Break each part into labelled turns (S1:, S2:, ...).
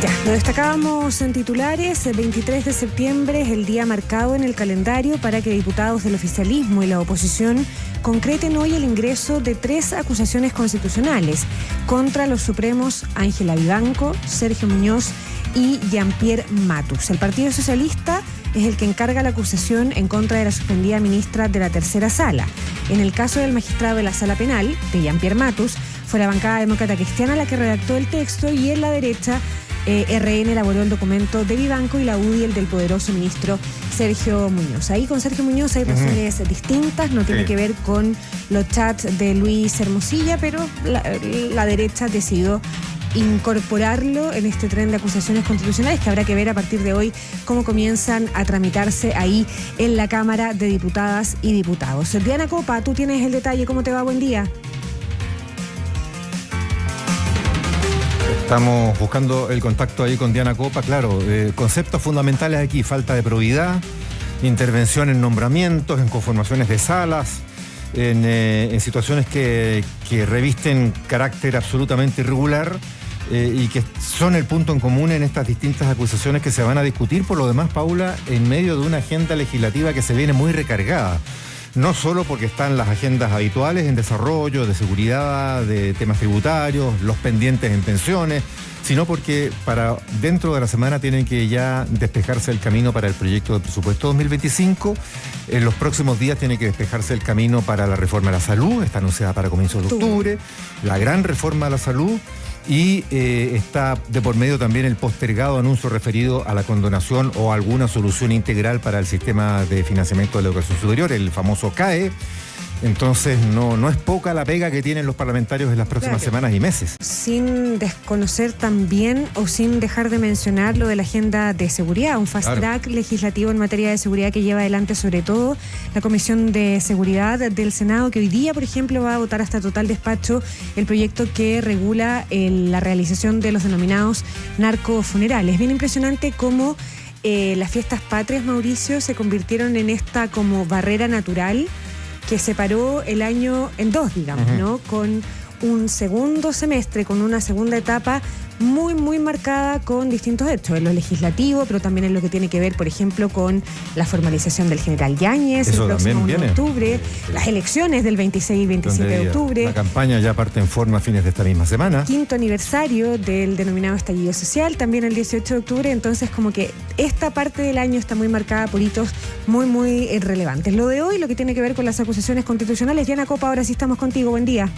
S1: Ya, lo destacábamos en titulares. El 23 de septiembre es el día marcado en el calendario para que diputados del oficialismo y la oposición concreten hoy el ingreso de 3 acusaciones constitucionales contra los supremos Ángela Vivanco, Sergio Muñoz y Jean-Pierre Matus. El Partido Socialista es el que encarga la acusación en contra de la suspendida ministra de la tercera sala. En el caso del magistrado de la sala penal, de Jean-Pierre Matus, fue la bancada demócrata cristiana la que redactó el texto y en la derecha RN elaboró el documento de Vivanco y la UDI el del poderoso ministro Sergio Muñoz. Ahí con Sergio Muñoz hay razones distintas, no tiene que ver con los chats de Luis Hermosilla, pero la derecha decidió incorporarlo en este tren de acusaciones constitucionales que habrá que ver a partir de hoy cómo comienzan a tramitarse ahí en la Cámara de Diputadas y Diputados. Diana Copa, tú tienes el detalle, ¿cómo te va? Buen día.
S2: Estamos buscando el contacto ahí con Diana Copa, claro, conceptos fundamentales aquí, falta de probidad, intervención en nombramientos, en conformaciones de salas, en situaciones que revisten carácter absolutamente irregular y que son el punto en común en estas distintas acusaciones que se van a discutir, por lo demás, Paula, en medio de una agenda legislativa que se viene muy recargada. No solo porque están las agendas habituales en desarrollo, de seguridad, de temas tributarios, los pendientes en pensiones, sino porque para dentro de la semana tienen que ya despejarse el camino para el proyecto de presupuesto 2025. En los próximos días tiene que despejarse el camino para la reforma de la salud, está anunciada para comienzos de octubre, la gran reforma de la salud. Y está de por medio también el postergado anuncio referido a la condonación o alguna solución integral para el sistema de financiamiento de la educación superior, el famoso CAE. Entonces no es poca la pega que tienen los parlamentarios en las próximas semanas y meses.
S1: Sin desconocer también o sin dejar de mencionar lo de la agenda de seguridad, un fast track legislativo en materia de seguridad que lleva adelante sobre todo la Comisión de Seguridad del Senado, que hoy día, por ejemplo, va a votar hasta total despacho el proyecto que regula la realización de los denominados narcofunerales. Es bien impresionante cómo las fiestas patrias, Mauricio, se convirtieron en esta como barrera natural que separó el año en dos, digamos, ¿no? Con un segundo semestre, con una segunda etapa muy, muy marcada con distintos hechos, en lo legislativo, pero también en lo que tiene que ver, por ejemplo, con la formalización del general Yáñez el próximo 1 de octubre, las elecciones del 26 y 27 de octubre.
S2: La campaña ya parte en forma a fines de esta misma semana.
S1: 5º aniversario del denominado estallido social, también el 18 de octubre, entonces como que esta parte del año está muy marcada por hitos muy, muy relevantes. Lo de hoy, lo que tiene que ver con las acusaciones constitucionales. Diana Copa, ahora sí estamos contigo, buen día.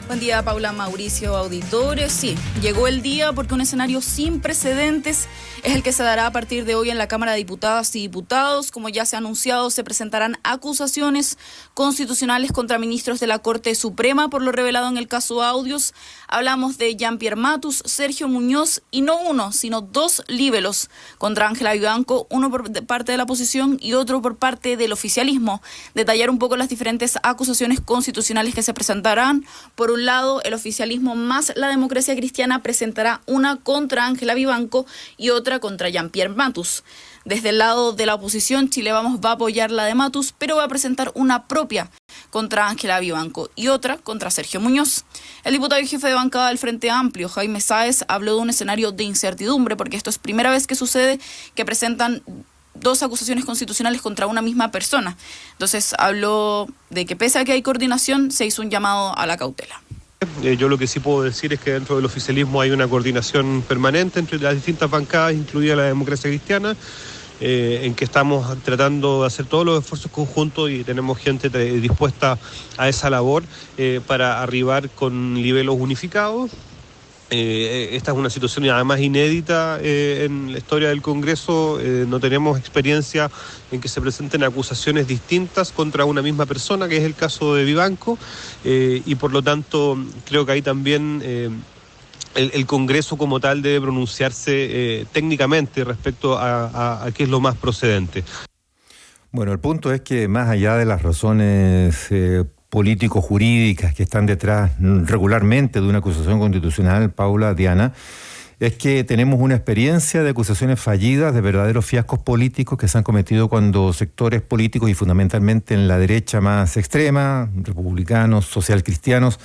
S3: Buen día, Paula, Mauricio, auditores. Sí, llegó el día porque un escenario sin precedentes es el que se dará a partir de hoy en la Cámara de Diputadas y Diputados. Como ya se ha anunciado, se presentarán acusaciones constitucionales contra ministros de la Corte Suprema por lo revelado en el caso Audios. Hablamos de Jean-Pierre Matus, Sergio Muñoz y no uno, sino 2 líbelos contra Ángela Vivanco, uno por parte de la oposición y otro por parte del oficialismo. Detallar un poco las diferentes acusaciones constitucionales que se presentarán. Por un lado, el oficialismo más la democracia cristiana presentará una contra Ángela Vivanco y otra contra Jean-Pierre Matus. Desde el lado de la oposición, Chile Vamos va a apoyar la de Matus, pero va a presentar una propia contra Ángela Vivanco y otra contra Sergio Muñoz. El diputado y jefe de bancada del Frente Amplio, Jaime Sáez, habló de un escenario de incertidumbre, porque esto es primera vez que sucede que presentan 2 acusaciones constitucionales contra una misma persona. Entonces habló de que pese a que hay coordinación, se hizo un llamado a la cautela.
S4: Yo lo que sí puedo decir es que dentro del oficialismo hay una coordinación permanente entre las distintas bancadas, incluida la democracia cristiana, en que estamos tratando de hacer todos los esfuerzos conjuntos y tenemos gente dispuesta a esa labor para arribar con niveles unificados. Esta es una situación además inédita en la historia del Congreso. No tenemos experiencia en que se presenten acusaciones distintas contra una misma persona, que es el caso de Vivanco, y por lo tanto creo que ahí también el Congreso como tal debe pronunciarse técnicamente respecto a qué es lo más procedente.
S2: Bueno, el punto es que más allá de las razones político-jurídicas que están detrás regularmente de una acusación constitucional, Paula, Diana, es que tenemos una experiencia de acusaciones fallidas, de verdaderos fiascos políticos que se han cometido cuando sectores políticos y fundamentalmente en la derecha más extrema, republicanos, socialcristianos,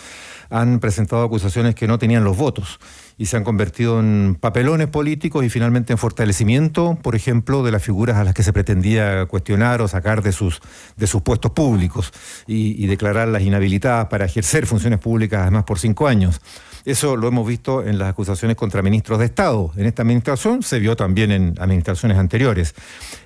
S2: han presentado acusaciones que no tenían los votos y se han convertido en papelones políticos y finalmente en fortalecimiento, por ejemplo, de las figuras a las que se pretendía cuestionar o sacar de sus puestos públicos y declararlas inhabilitadas para ejercer funciones públicas además por 5 años. Eso lo hemos visto en las acusaciones contra ministros de Estado. En esta administración se vio también en administraciones anteriores.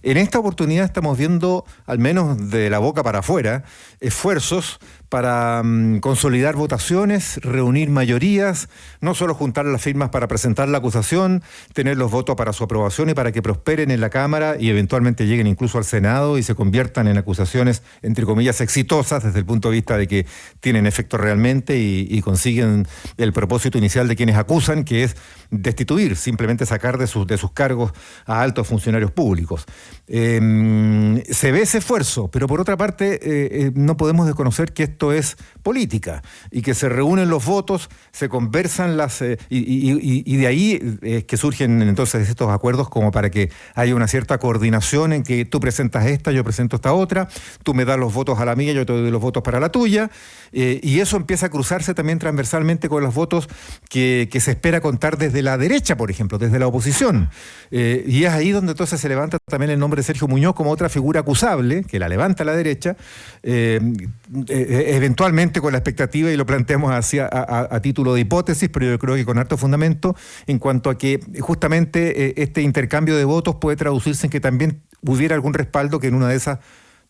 S2: En esta oportunidad estamos viendo, al menos de la boca para afuera, esfuerzos para consolidar votaciones, reunir mayorías, no solo juntar las firmas para presentar la acusación, tener los votos para su aprobación y para que prosperen en la Cámara y eventualmente lleguen incluso al Senado y se conviertan en acusaciones, entre comillas, exitosas desde el punto de vista de que tienen efecto realmente y consiguen el propósito inicial de quienes acusan, que es destituir, simplemente sacar de sus cargos a altos funcionarios públicos. Se ve ese esfuerzo, pero por otra parte no podemos desconocer que esto es política y que se reúnen los votos, se conversan y de ahí es que surgen entonces estos acuerdos como para que haya una cierta coordinación en que tú presentas esta, yo presento esta otra, tú me das los votos a la mía, yo te doy los votos para la tuya, y eso empieza a cruzarse también transversalmente con los votos que se espera contar desde la derecha, por ejemplo, desde la oposición. Y es ahí donde entonces se levanta también el nombre de Sergio Muñoz como otra figura acusable, que la levanta la derecha, eventualmente con la expectativa, y lo planteamos así a título de hipótesis, pero yo creo que con harto fundamento, en cuanto a que justamente este intercambio de votos puede traducirse en que también hubiera algún respaldo que en una de esas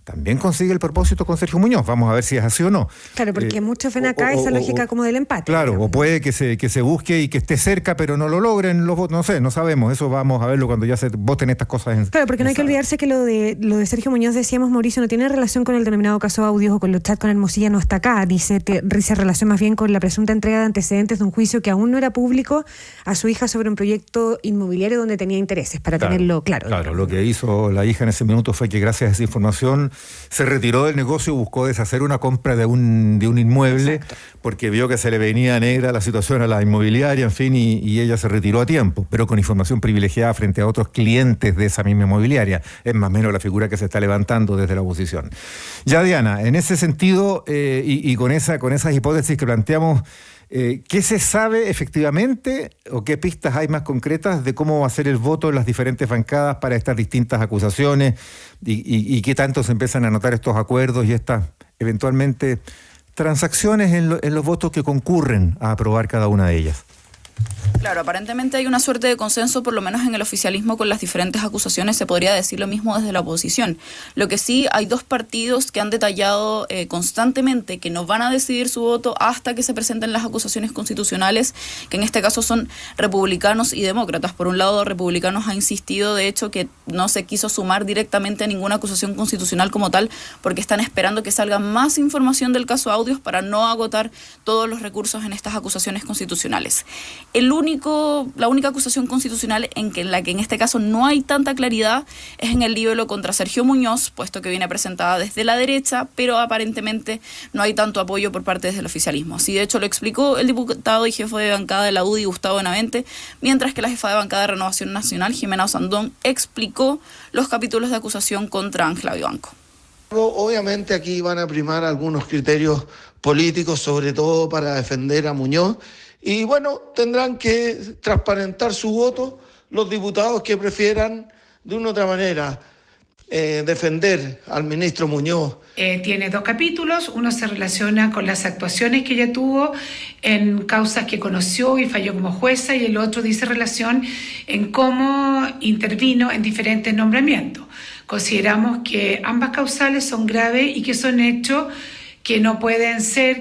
S2: también consigue el propósito con Sergio Muñoz. Vamos a ver si es así o no.
S1: Claro, porque muchos ven acá esa lógica como del empate.
S2: Claro,
S1: digamos.
S2: o puede que se busque y que esté cerca, pero no lo logren los votos. No sé, no sabemos. Eso vamos a verlo cuando ya se voten estas cosas.
S1: Claro, porque no hay que olvidarse que lo de Sergio Muñoz, decíamos, Mauricio, no tiene relación con el denominado caso Audios o con los chats con Hermosilla, no está acá. Dice relación más bien con la presunta entrega de antecedentes de un juicio que aún no era público a su hija sobre un proyecto inmobiliario donde tenía intereses, para tenerlo claro.
S2: Claro, lo que hizo la hija en ese minuto fue que gracias a esa información se retiró del negocio y buscó deshacer una compra de un inmueble. Exacto. Porque vio que se le venía negra la situación a la inmobiliaria, en fin, y ella se retiró a tiempo, pero con información privilegiada frente a otros clientes de esa misma inmobiliaria. Es más o menos la figura que se está levantando desde la oposición. Ya, Diana, en ese sentido y con esas hipótesis que planteamos, ¿qué se sabe efectivamente o qué pistas hay más concretas de cómo va a ser el voto en las diferentes bancadas para estas distintas acusaciones y qué tanto se empiezan a notar estos acuerdos y estas eventualmente transacciones en los votos que concurren a aprobar cada una de ellas?
S3: Claro, aparentemente hay una suerte de consenso, por lo menos en el oficialismo, con las diferentes acusaciones. Se podría decir lo mismo desde la oposición. Lo que sí, hay dos partidos que han detallado constantemente que no van a decidir su voto hasta que se presenten las acusaciones constitucionales, que en este caso son republicanos y demócratas. Por un lado, Republicanos ha insistido, de hecho, que no se quiso sumar directamente a ninguna acusación constitucional como tal, porque están esperando que salga más información del caso Audios para no agotar todos los recursos en estas acusaciones constitucionales. La única acusación constitucional en la que en este caso no hay tanta claridad es en el libelo contra Sergio Muñoz, puesto que viene presentada desde la derecha, pero aparentemente no hay tanto apoyo por parte del oficialismo. Así de hecho lo explicó el diputado y jefe de bancada de la UDI, Gustavo Benavente, mientras que la jefa de bancada de Renovación Nacional, Jimena Osandón, explicó los capítulos de acusación contra Ángela Vivanco.
S5: Obviamente aquí van a primar algunos criterios políticos, sobre todo para defender a Muñoz. Y bueno, tendrán que transparentar su voto los diputados que prefieran de una u otra manera defender al ministro Muñoz.
S6: Tiene 2 capítulos, uno se relaciona con las actuaciones que ella tuvo en causas que conoció y falló como jueza, y el otro dice relación en cómo intervino en diferentes nombramientos. Consideramos que ambas causales son graves y que son hechos que no pueden ser.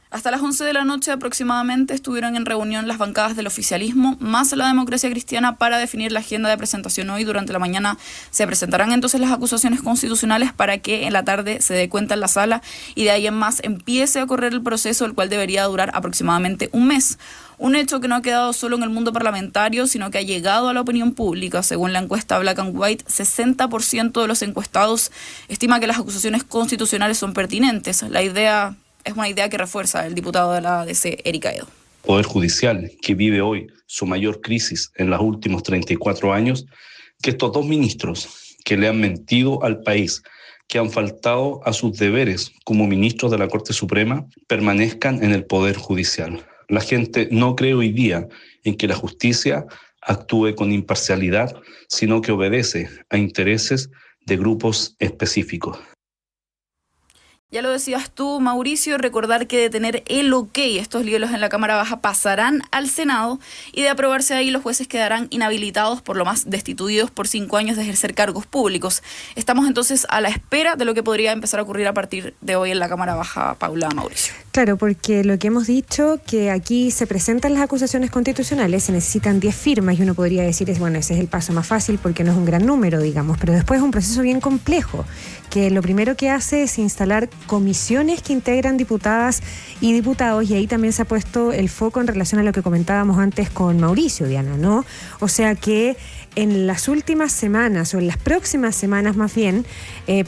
S3: Hasta las 11 de la noche aproximadamente estuvieron en reunión las bancadas del oficialismo más la Democracia Cristiana para definir la agenda de presentación. Hoy durante la mañana se presentarán entonces las acusaciones constitucionales para que en la tarde se dé cuenta en la sala y de ahí en más empiece a correr el proceso, el cual debería durar aproximadamente un mes. Un hecho que no ha quedado solo en el mundo parlamentario, sino que ha llegado a la opinión pública. Según la encuesta Black and White, 60% de los encuestados estima que las acusaciones constitucionales son pertinentes. Es una idea que refuerza el diputado de la ADC, Eric Aedo.
S7: El Poder Judicial, que vive hoy su mayor crisis en los últimos 34 años, que estos 2 ministros que le han mentido al país, que han faltado a sus deberes como ministros de la Corte Suprema, permanezcan en el Poder Judicial. La gente no cree hoy día en que la justicia actúe con imparcialidad, sino que obedece a intereses de grupos específicos.
S3: Ya lo decías tú, Mauricio, recordar que de tener el ok, estos libros en la Cámara Baja pasarán al Senado y de aprobarse ahí los jueces quedarán inhabilitados, por lo más destituidos por 5 años de ejercer cargos públicos. Estamos entonces a la espera de lo que podría empezar a ocurrir a partir de hoy en la Cámara Baja, Paula, Mauricio.
S1: Claro, porque lo que hemos dicho, que aquí se presentan las acusaciones constitucionales, se necesitan 10 firmas y uno podría decir, bueno, ese es el paso más fácil porque no es un gran número, digamos, pero después es un proceso bien complejo, que lo primero que hace es instalar comisiones que integran diputadas y diputados, y ahí también se ha puesto el foco en relación a lo que comentábamos antes con Mauricio, Diana, ¿no? O sea que en las últimas semanas, o en las próximas semanas más bien,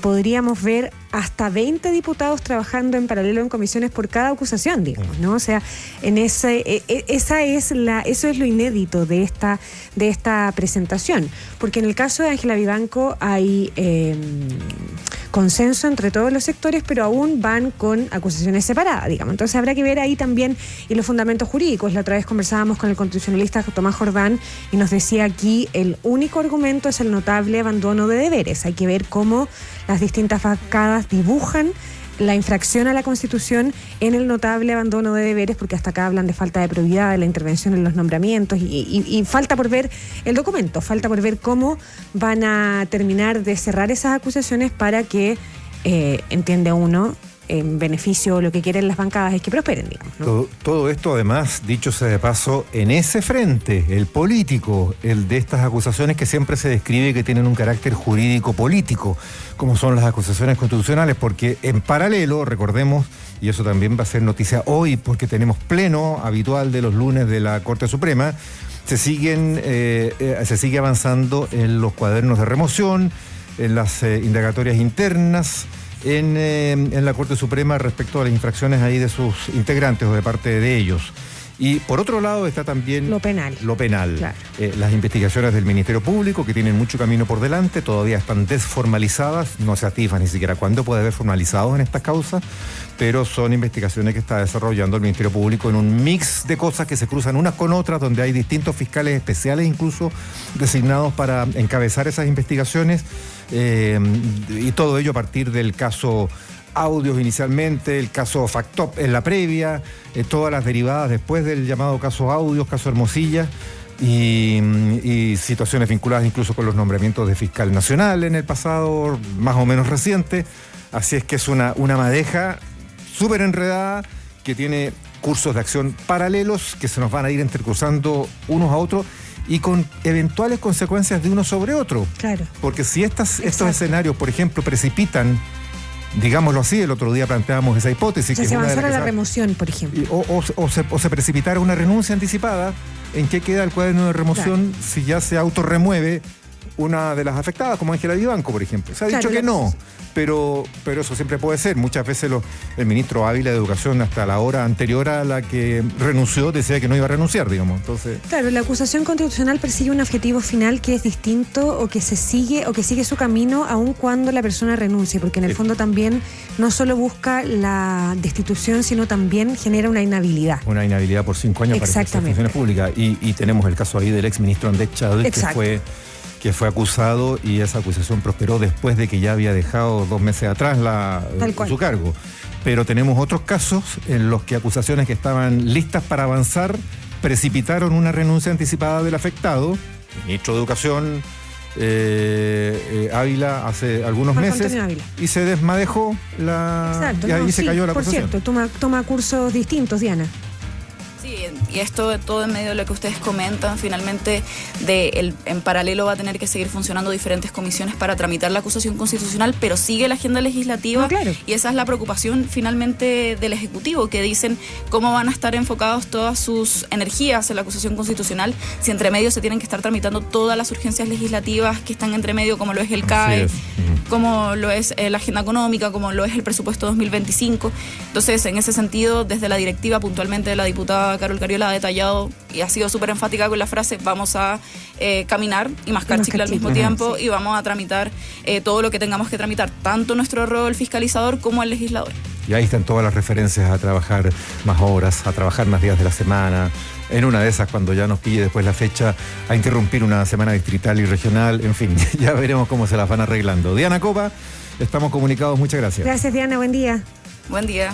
S1: podríamos ver hasta 20 diputados trabajando en paralelo en comisiones por cada acusación, digamos, ¿no? O sea, eso es lo inédito de esta presentación, porque en el caso de Ángela Vivanco hay consenso entre todos los sectores, pero aún van con acusaciones separadas, digamos. Entonces habrá que ver ahí también y los fundamentos jurídicos. La otra vez conversábamos con el constitucionalista Tomás Jordán y nos decía aquí el único argumento es el notable abandono de deberes. Hay que ver cómo las distintas bancadas dibujan la infracción a la Constitución en el notable abandono de deberes, porque hasta acá hablan de falta de probidad, de la intervención en los nombramientos y falta por ver el documento, falta por ver cómo van a terminar de cerrar esas acusaciones para que, entiende uno, en beneficio, lo que quieren las bancadas es que prosperen, digamos, ¿no?
S2: Todo esto, además, dicho sea de paso, en ese frente, el político, el de estas acusaciones que siempre se describe que tienen un carácter jurídico-político, como son las acusaciones constitucionales, porque en paralelo, recordemos, y eso también va a ser noticia hoy, porque tenemos pleno habitual de los lunes de la Corte Suprema, se sigue avanzando en los cuadernos de remoción, en las indagatorias internas, en la Corte Suprema respecto a las infracciones ahí de sus integrantes o de parte de ellos. Y por otro lado está también
S1: lo penal.
S2: Claro. Las investigaciones del Ministerio Público, que tienen mucho camino por delante, todavía están desformalizadas, no se atisba ni siquiera cuándo puede haber formalizados en estas causas, pero son investigaciones que está desarrollando el Ministerio Público en un mix de cosas que se cruzan unas con otras, donde hay distintos fiscales especiales incluso designados para encabezar esas investigaciones, y todo ello a partir del caso Audios inicialmente, el caso Factop en la previa, todas las derivadas después del llamado caso Audios, caso Hermosilla, y situaciones vinculadas incluso con los nombramientos de fiscal nacional en el pasado más o menos reciente. Así es que es una madeja súper enredada que tiene cursos de acción paralelos que se nos van a ir entrecruzando unos a otros y con eventuales consecuencias de uno sobre otro. Claro. Porque si estos escenarios, por ejemplo, precipitan, digámoslo así, el otro día planteábamos esa hipótesis.
S1: O sea,
S2: que
S1: se avanzara la remoción, por ejemplo.
S2: O se precipitara una renuncia anticipada, ¿en qué queda el cuaderno de remoción si ya se autorremueve una de las afectadas, como Ángela Vivanco, por ejemplo? Se ha dicho que no, pero eso siempre puede ser. Muchas veces el ministro Ávila de Educación, hasta la hora anterior a la que renunció, decía que no iba a renunciar, digamos. Entonces,
S1: claro, la acusación constitucional persigue un objetivo final que es distinto o que sigue su camino aun cuando la persona renuncie, porque en el fondo también no solo busca la destitución, sino también genera una inhabilidad.
S2: Una inhabilidad por 5 años para ejercer funciones públicas. Y tenemos el caso ahí del exministro Andrés Chávez, que fue acusado, y esa acusación prosperó después de que ya había dejado 2 meses atrás su cargo. Pero tenemos otros casos en los que acusaciones que estaban listas para avanzar precipitaron una renuncia anticipada del afectado, el ministro de Educación Ávila, hace algunos meses, y se desmadejó y ahí se cayó la acusación.
S1: Por cierto, toma cursos distintos, Diana.
S3: Sí, y esto todo en medio de lo que ustedes comentan, finalmente en paralelo va a tener que seguir funcionando diferentes comisiones para tramitar la acusación constitucional, pero sigue la agenda legislativa. Claro. Y esa es la preocupación finalmente del Ejecutivo, que dicen cómo van a estar enfocados todas sus energías en la acusación constitucional si entre medio se tienen que estar tramitando todas las urgencias legislativas que están entre medio, como lo es el CAE, como lo es la agenda económica, como lo es el presupuesto 2025. Entonces, en ese sentido, desde la directiva puntualmente de la diputada Carol Cariola ha detallado y ha sido súper enfática con la frase: vamos a caminar y mascar chicle al mismo tiempo, y vamos a tramitar todo lo que tengamos que tramitar, tanto nuestro rol fiscalizador como el legislador.
S2: Y ahí están todas las referencias a trabajar más horas, a trabajar más días de la semana. En una de esas, cuando ya nos pille después la fecha, a interrumpir una semana distrital y regional. En fin, ya veremos cómo se las van arreglando. Diana Copa, estamos comunicados. Muchas gracias.
S1: Gracias, Diana. Buen día.
S3: Buen día.